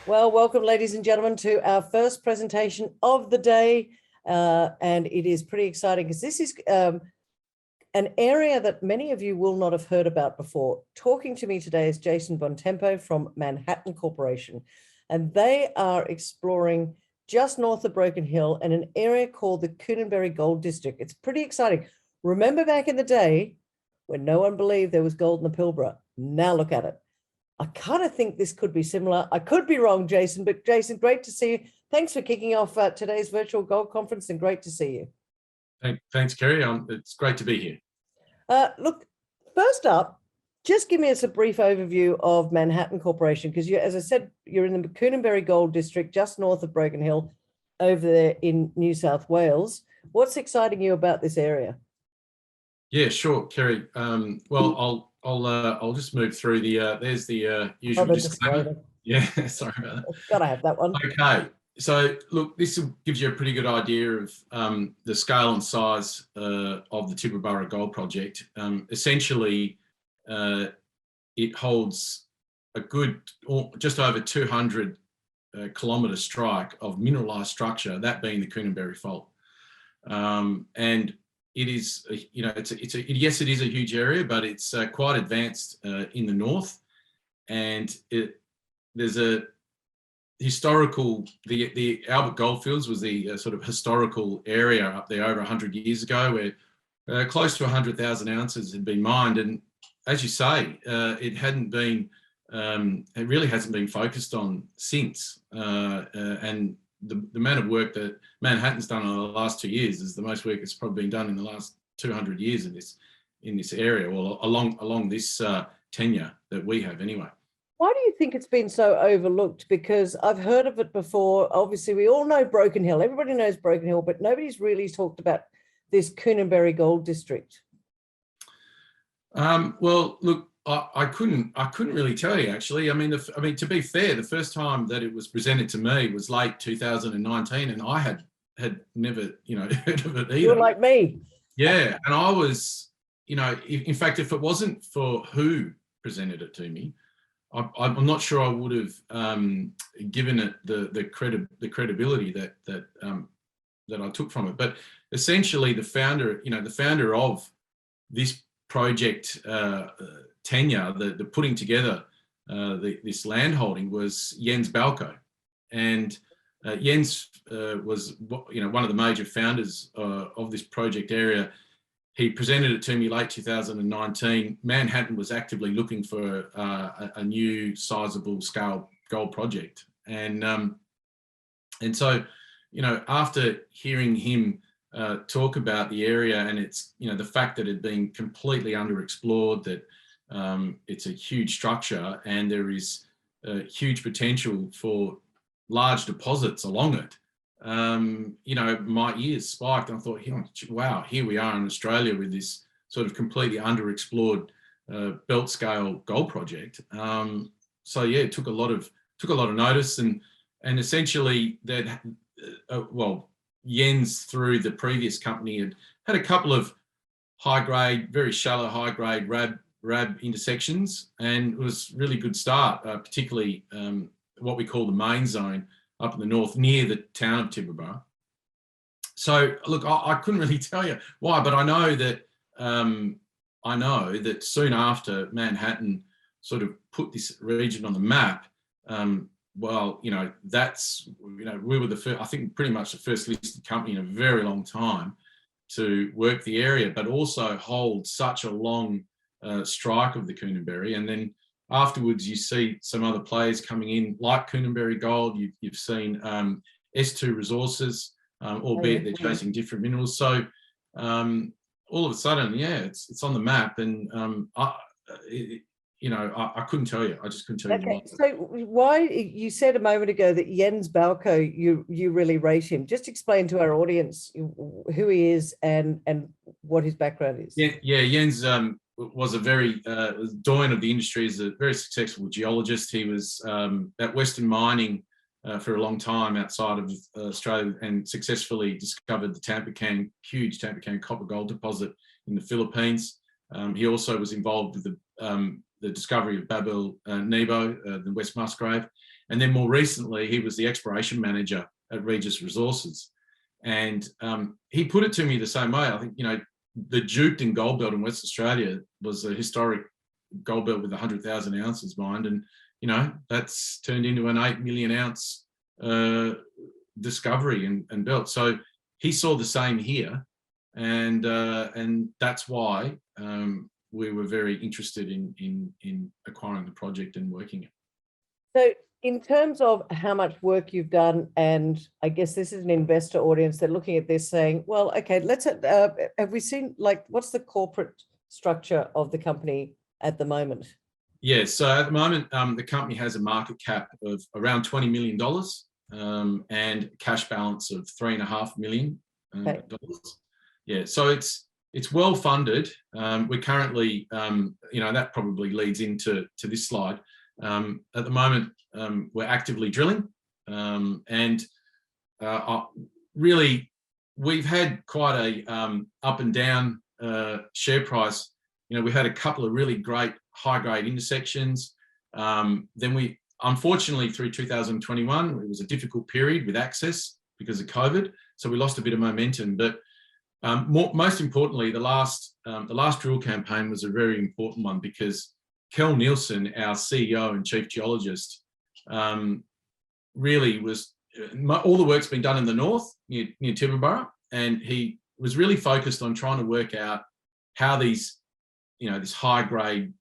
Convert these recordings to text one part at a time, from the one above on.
Well, welcome, ladies and gentlemen, to our first presentation of the day. And it is pretty exciting because this is an area that many of you will not have heard about before. Talking to me today is Jason Bontempo from Manhattan Corporation, and they are exploring just north of Broken Hill in an area called the Koonenberry Gold District. It's pretty exciting. Remember back in the day when no one believed there was gold in the Pilbara? Now look at it. I kind of think this could be similar. I could be wrong, Jason, but Jason, great to see you. Thanks for kicking off today's virtual gold conference, and great to see you. Thanks, Kerry. It's great to be here. Look, first up, just give us a brief overview of Manhattan Corporation, because you, as I said, you're in the Koonenberry Gold District, just north of Broken Hill, over there in New South Wales. What's exciting you about this area? Yeah, sure, Kerry. Well, I'll just move through the. There's the usual disclaimer. Yeah, sorry about that. Gotta have that one. Okay, so look, this gives you a pretty good idea of the scale and size of the Tibooburra Gold Project. Essentially, it holds a good, just over 200 kilometre strike of mineralised structure, that being the Koonenberry Fault, and it is, yes, it is a huge area, but it's quite advanced in the north, and there's a historical, the Albert Goldfields was the sort of historical area up there over 100 years ago, where close to 100,000 ounces had been mined, and as you say, it hadn't been, it really hasn't been focused on since, and the amount of work that Manhattan's done in the last 2 years is the most work that's probably been done in the last 200 years in this area, or along this tenure that we have anyway. Why do you think it's been so overlooked? Because I've heard of it before. Obviously, we all know Broken Hill. Everybody knows Broken Hill, but nobody's really talked about this Koonenberry Gold District. Well, look, I couldn't really tell you, actually. I mean, to be fair, the first time that it was presented to me was late 2019, and I had never, heard of it either. You're like me. Yeah, and I was, in fact, if it wasn't for who presented it to me, I'm not sure I would have given it the credibility that I took from it. But essentially, the founder of this project tenure, the putting together this land holding, was Jens Balko, and Jens was one of the major founders of this project area. He presented it to me late 2019. Manhattan was actively looking for a new sizable scale gold project, and so after hearing him talk about the area and its the fact that it had been completely underexplored, that it's a huge structure and there is huge potential for large deposits along it. My ears spiked, and I thought, wow, here we are in Australia with this sort of completely underexplored belt scale gold project. So yeah, it took a lot of notice, and essentially that Jens, through the previous company, had a couple of very shallow high grade RAB intersections, and it was really good start, particularly what we call the main zone up in the north near the town of Tibooburra. So look, I couldn't really tell you why, but I know that soon after Manhattan sort of put this region on the map, that's, we were the first, I think pretty much the first listed company in a very long time to work the area, but also hold such a long strike of the Koonenberry. And then afterwards, you see some other players coming in, like Koonenberry Gold. You've seen S2 Resources, albeit they're chasing different minerals. So all of a sudden, yeah, it's on the map, and I couldn't tell you. I just couldn't tell you why. So why, you said a moment ago that Jens Balko, you really rate him. Just explain to our audience who he is and what his background is. Yeah, Jens was a very doyen of the industry. Is a very successful geologist. He was at Western Mining for a long time outside of Australia, and successfully discovered the huge Tampacan copper gold deposit in the Philippines. He also was involved with the discovery of Babel Nebo, the West Musgrave, And then more recently, he was the exploration manager at Regis Resources. And he put it to me the same way. I think, you know, the Duketon gold belt in West Australia was a historic gold belt with 100,000 ounces mined. And, you know, that's turned into an 8 million ounce discovery and belt. So he saw the same here. And that's why we were very interested in acquiring the project and working it. So in terms of how much work you've done, and I guess this is an investor audience, they're looking at this saying, well, okay, let's, have we seen, like, what's the corporate structure of the company at the moment? Yeah, so at the moment, the company has a market cap of around $20 million and cash balance of $3.5 million. Okay. Yeah, so it's well funded. We're currently, you know, that probably leads into this slide. At the moment, we're actively drilling, and really, we've had quite a up and down share price. You know, we had a couple of really great high-grade intersections. Then we, unfortunately, through 2021, it was a difficult period with access because of COVID, so we lost a bit of momentum. But most importantly, the last drill campaign was a very important one because Kel Nielsen, our CEO and chief geologist, really was, all the work's been done in the north near Tibooburra, and he was really focused on trying to work out how these, you know, this high grade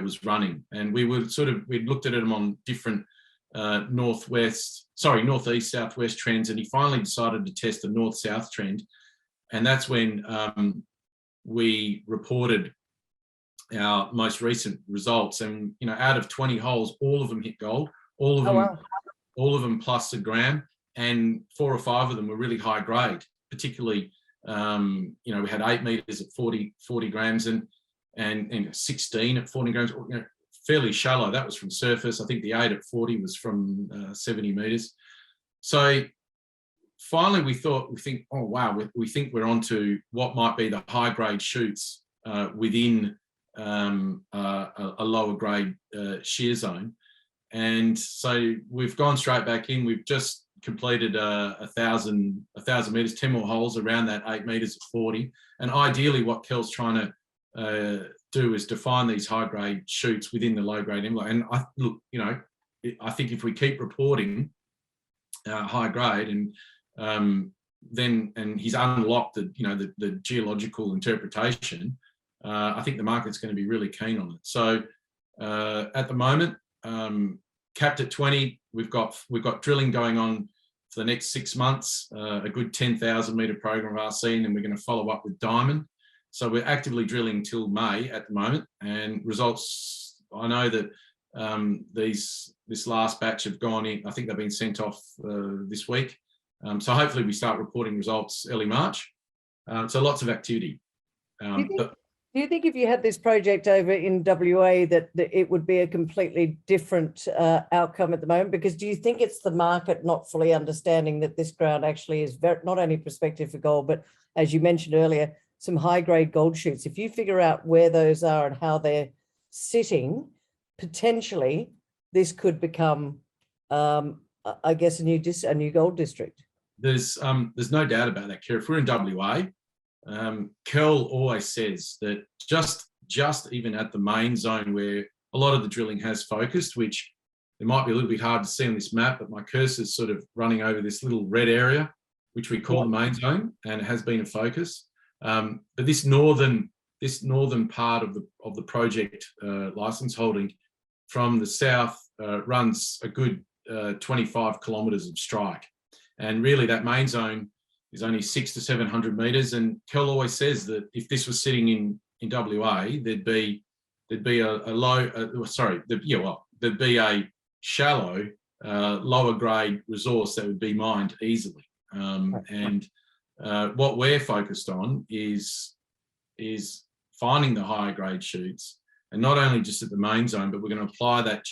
was running. And we'd looked at them on different northeast, southwest trends, and he finally decided to test the north-south trend. And that's when we reported our most recent results. And, you know, out of 20 holes, all of them hit gold, all of them plus a gram, and 4 or 5 of them were really high grade, particularly, you know, we had 8 meters at 40 grams and 16 at 40 grams, you know, fairly shallow. That was from surface. I think the 8 at 40 was from 70 meters. So finally we think, oh wow, we think we're onto what might be the high grade shoots within a lower grade shear zone. And so we've gone straight back in. We've just completed 1,000 meters, 10 more holes around that 8 meters at 40. And ideally what Kel's trying to do is define these high grade shoots within the low grade envelope. And I think if we keep reporting high grade and he's unlocked the geological interpretation, I think the market's going to be really keen on it. So at the moment, capped at 20, we've got drilling going on for the next 6 months, a good 10,000 meter program of RC, and then we're going to follow up with diamond. So we're actively drilling till May at the moment, and results, I know that this last batch have gone in. I think they've been sent off this week. So hopefully we start reporting results early March. So lots of activity. Do you think if you had this project over in WA that it would be a completely different outcome at the moment? Because do you think it's the market not fully understanding that this ground actually is not only prospective for gold, but as you mentioned earlier, some high-grade gold shoots? If you figure out where those are and how they're sitting, potentially this could become, I guess, a new gold district. There's no doubt about that, Kira. If we're in WA, Kel always says that just even at the main zone where a lot of the drilling has focused, which it might be a little bit hard to see on this map, but my cursor's sort of running over this little red area, which we call the main zone, and it has been a focus. But this northern part of the project license holding from the south runs a good 25 kilometres of strike, and really that main zone is only 600 to 700 meters. And Kel always says that if this was sitting in WA, there'd be a shallow, lower grade resource that would be mined easily. What we're focused on is finding the higher grade shoots, and not only just at the main zone, but we're going to apply that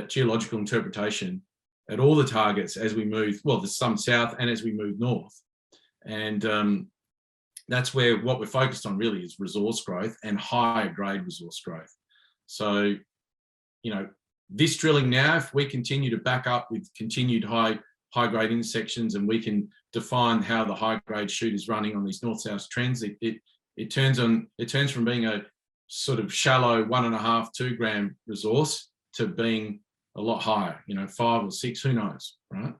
geological interpretation at all the targets as we move, well, there's some south and as we move north. And that's where what we're focused on really is resource growth and higher grade resource growth. So, you know, this drilling now, if we continue to back up with continued high grade intersections, and we can define how the high grade shoot is running on these north-south trends, it turns from being a sort of shallow 1.5, 2 gram resource to being a lot higher, 5 or 6, who knows, right?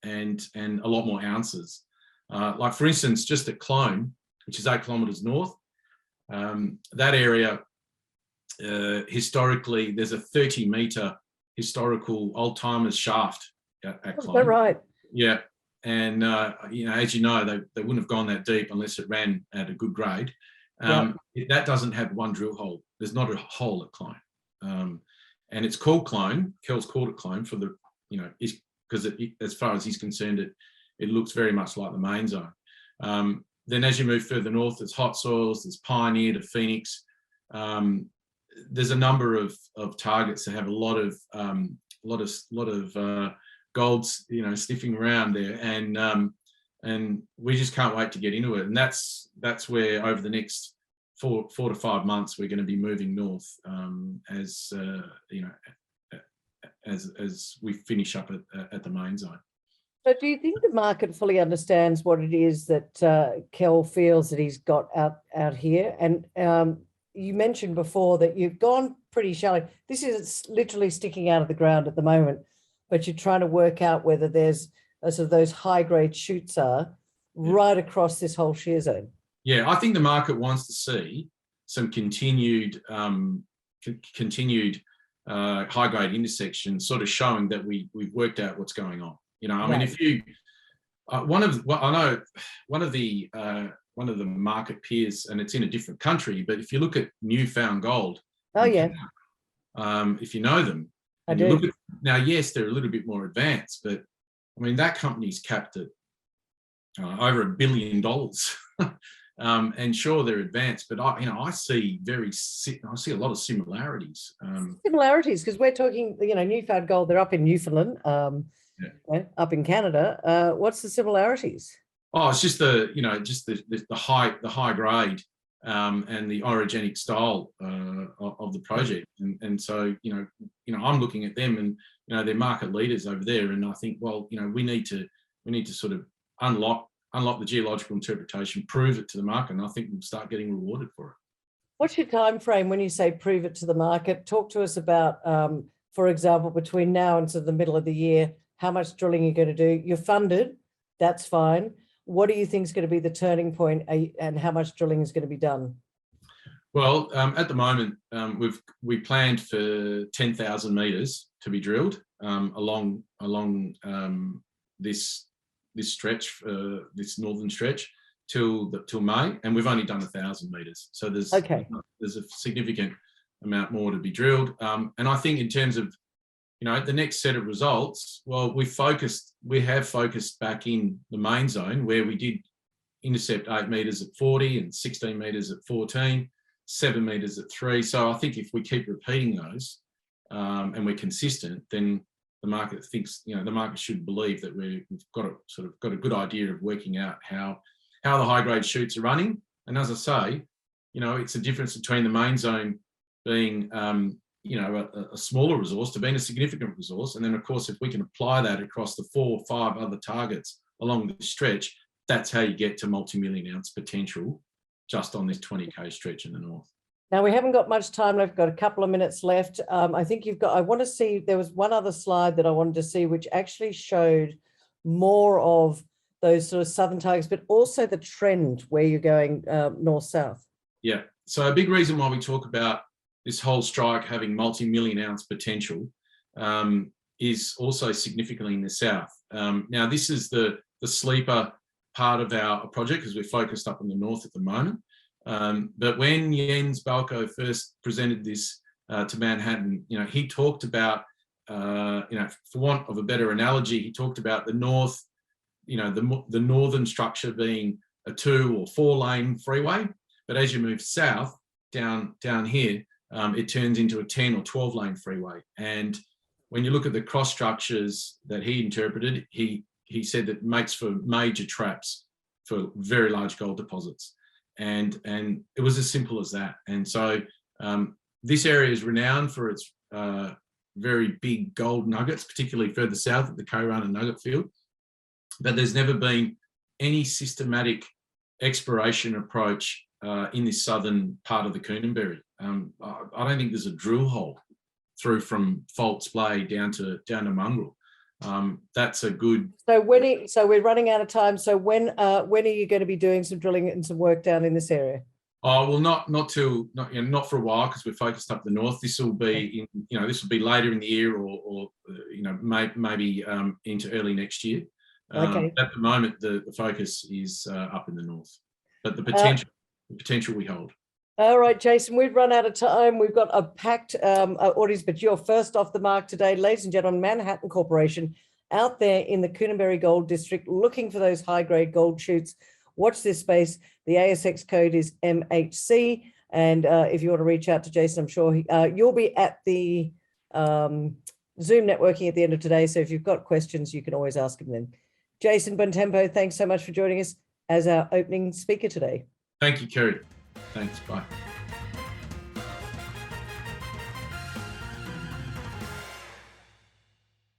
And a lot more ounces. Like for instance, just at Clone, which is 8 kilometres north, that area, historically, there's a 30-metre historical old-timers shaft at Clone. Is that right? Yeah. And, as you know, they wouldn't have gone that deep unless it ran at a good grade. That doesn't have one drill hole. There's not a hole at Clone. And it's called Clone. Kel's called it Clone for the, because as far as he's concerned, it looks very much like the main zone. Then as you move further north, there's hot soils, there's Pioneer to Phoenix. There's a number of targets that have a lot of golds, sniffing around there, and we just can't wait to get into it. And that's where over the next 4 to 5 months we're going to be moving north, as we finish up at the main zone. So do you think the market fully understands what it is that Kel feels that he's got out here? And you mentioned before that you've gone pretty shallow. This is literally sticking out of the ground at the moment, but you're trying to work out whether there's sort of those high grade shoots are right across this whole shear zone. Yeah, I think the market wants to see some continued high grade intersections, sort of showing that we've worked out what's going on. I mean, if you one of the market peers, and it's in a different country, but if you look at Newfound Gold, Canada, if you know them, I do. Now, yes, they're a little bit more advanced, but I mean that company's capped at over $1 billion, and sure they're advanced, but I see a lot of similarities. Similarities, because we're talking, Newfound Gold. They're up in Newfoundland. Up in Canada. What's the similarities? Oh, it's just the high grade and the orogenic style of the project, and so I'm looking at them, and they're market leaders over there, and I think, well, we need to sort of unlock the geological interpretation, prove it to the market, and I think we'll start getting rewarded for it. What's your time frame when you say prove it to the market? Talk to us about, for example, between now and sort of the middle of the year, how much drilling you're going to do. You're funded, that's fine. What do you think is going to be the turning point, and how much drilling is going to be done? Well, at the moment, we planned for 10,000 metres to be drilled along this stretch, this northern stretch, till May, and we've only done 1,000 metres. So there's a significant amount more to be drilled, and I think in terms of the next set of results, well, we have focused back in the main zone, where we did intercept 8 metres at 40 and 16 metres at 14, 7 metres at 3. So I think if we keep repeating those and we're consistent, then the market thinks, the market should believe that we've got a good idea of working out how the high grade shoots are running. And as I say, it's a difference between the main zone being a smaller resource to being a significant resource. And then, of course, if we can apply that across the 4 or 5 other targets along the stretch, that's how you get to multi-million ounce potential just on this 20K stretch in the north. Now, we haven't got much time left. We've got a couple of minutes left. I think I want to see, there was one other slide that I wanted to see, which actually showed more of those sort of southern targets, but also the trend where you're going north-south. Yeah. So a big reason why we talk about this whole strike having multi-million ounce potential is also significantly in the south. Now, this is the sleeper part of our project, because we're focused up in the north at the moment. But when Jens Balko first presented this to Manhattan, he talked about, for want of a better analogy, he talked about the north, the northern structure being a 2 or 4 lane freeway. But as you move south down here, it turns into a 10 or 12 lane freeway. And when you look at the cross structures that he interpreted, he said that makes for major traps for very large gold deposits. And it was as simple as that. And so this area is renowned for its very big gold nuggets, particularly further south at the Koonenberry Nugget Field. But there's never been any systematic exploration approach in this southern part of the Koonenberry. I don't think there's a drill hole through from Faults Bay down to Mongrel. That's a good. So we're running out of time. So when are you going to be doing some drilling and some work down in this area? Oh well, not for a while, because we're focused up the north. This will be this will be later in the year, or maybe into early next year. Okay. At the moment, the focus is up in the north, but the potential we hold. All right, Jason, we've run out of time. We've got a packed audience, but you're first off the mark today. Ladies and gentlemen, Manhattan Corporation out there in the Koonenberry Gold District looking for those high-grade gold shoots. Watch this space. The ASX code is MHC. And if you want to reach out to Jason, I'm sure you'll be at the Zoom networking at the end of today. So if you've got questions, you can always ask him then. Jason Bontempo, thanks so much for joining us as our opening speaker today. Thank you, Kerry. Thanks. Bye.